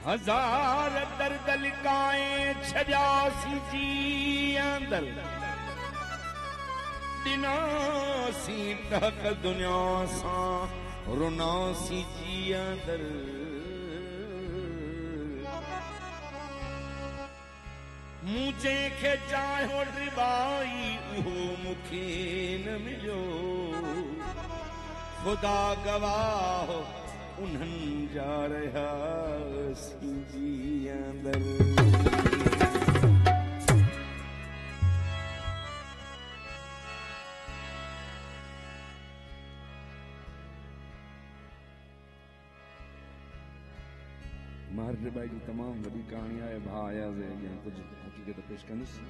हजार दर्द लिकाए छजासी जी अंदर दिनासी तक दुनिया सा रुनासी जी अंदर मुझे खे चाहो रिबाई उहो मुखे न मिलो खुदा गवाह उन्हनि जा रहा सी जी अंदर महाराज भाई जी तमाम वॾी कहाणी आहे भाउ आया कुछ हक़ीक़त पेश कंदुसि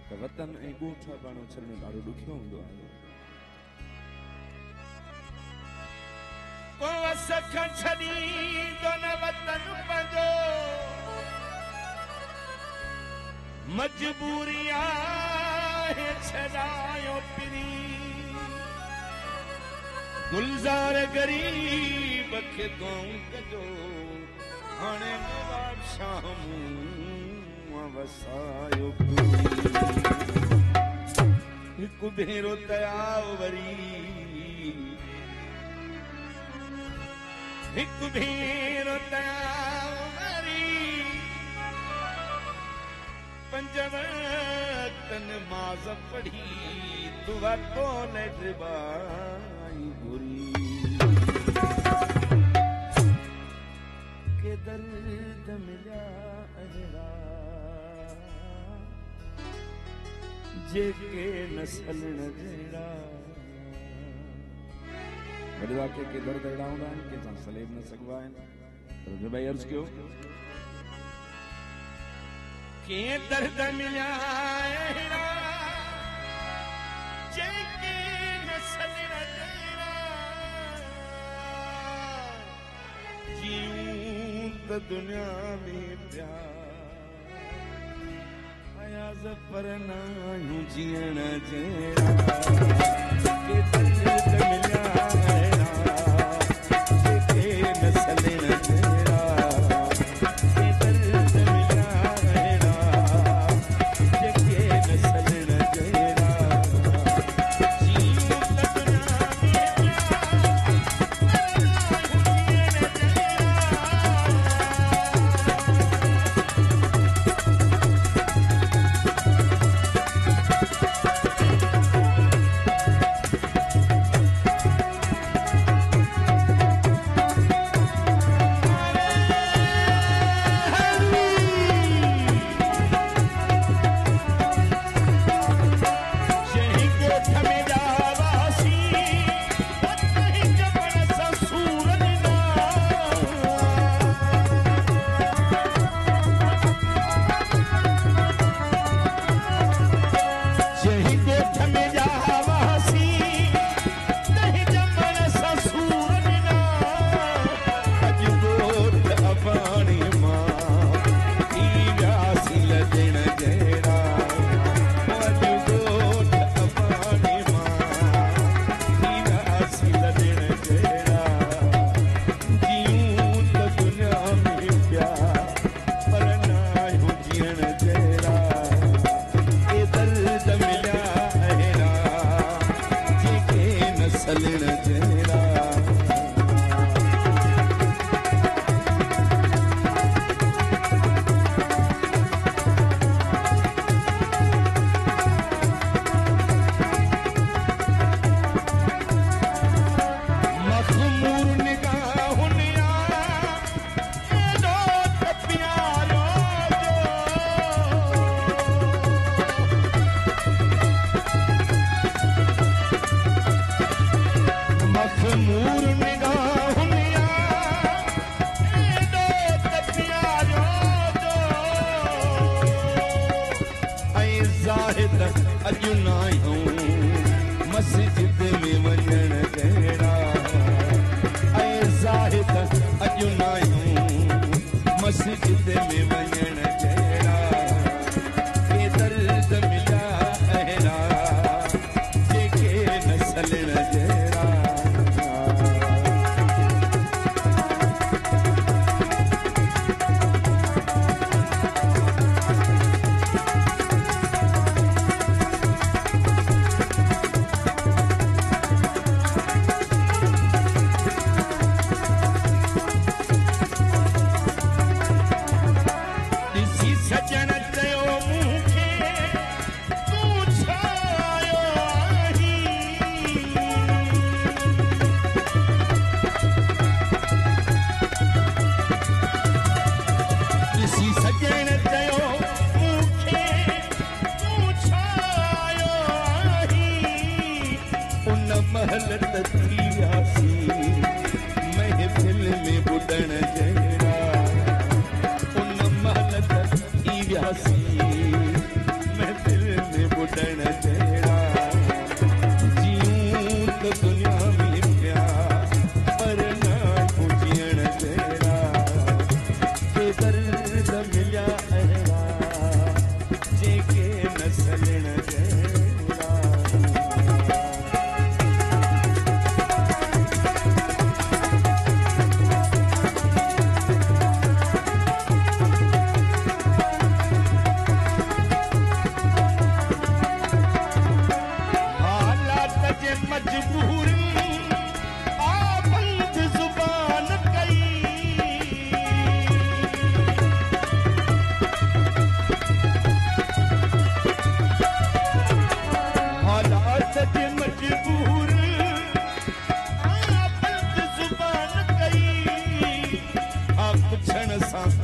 त वतन ऐं ॻोठ पाण छॾणु ॾाढो ॾुखियो हूंदो आहे सख छॾींदो न वतन पंहिंजो मजबूरी आहे छॾायो पिरी गुलज़ार गरीब खे दुआऊं कजो हाणे नवाब शाह मूं वसायो हिकु भेरो तयाव वरी हिकु भेरो तयाव वरी पंज वक़्तन नमाज़ पढ़ी तू वतो नजबाई बुरी के दर्द मिला अहरा जेके नसल न जड़ा वॾा के दर्द अहिड़ा हूंदा आहिनि के सां सलेब न सघिबा आहिनि त भाई अर्ज़ कयो के दर्द मिला अहिड़ा जेके नसल न जड़ा जीऊं त दुनिया में प्यार अयाज़ पर नायूं जीअण जहिड़ा के दर्द मिलिया अहिड़ा जेके नसल न जहिड़ा के दर्द मिलिया अहिड़ा जेके नसल न जहिड़ा जीऊं त दुनिया में ॿुधण जहिड़ा उन महिल त थी वियासीं महफ़िल में ॿुधण जहिड़ा जियूं त दुनिया में पिया पर न जीअण जहिड़ा के दर्द मिलिया अहिड़ा जेके न सलण जहिड़ा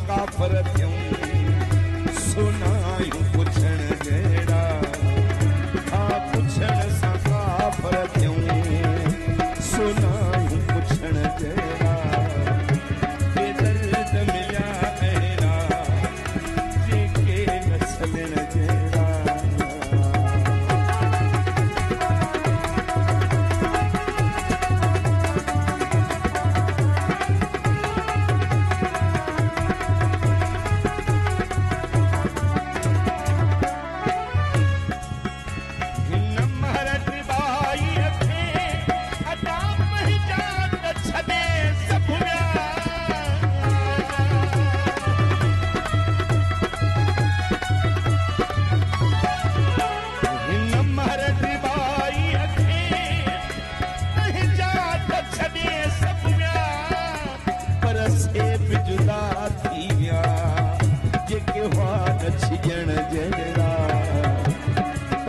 काफ़र थियूं सुनायूं पुछण जहिड़ा पुछण सां काफ़र थियूं सुनायूं पुछण जहिड़ा के दर्द मिलिया अहिड़ा जेके न सलण जहिड़ा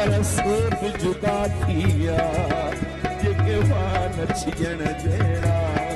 पर से भी जुदा थी विया जेके वान छिजण जहिड़ा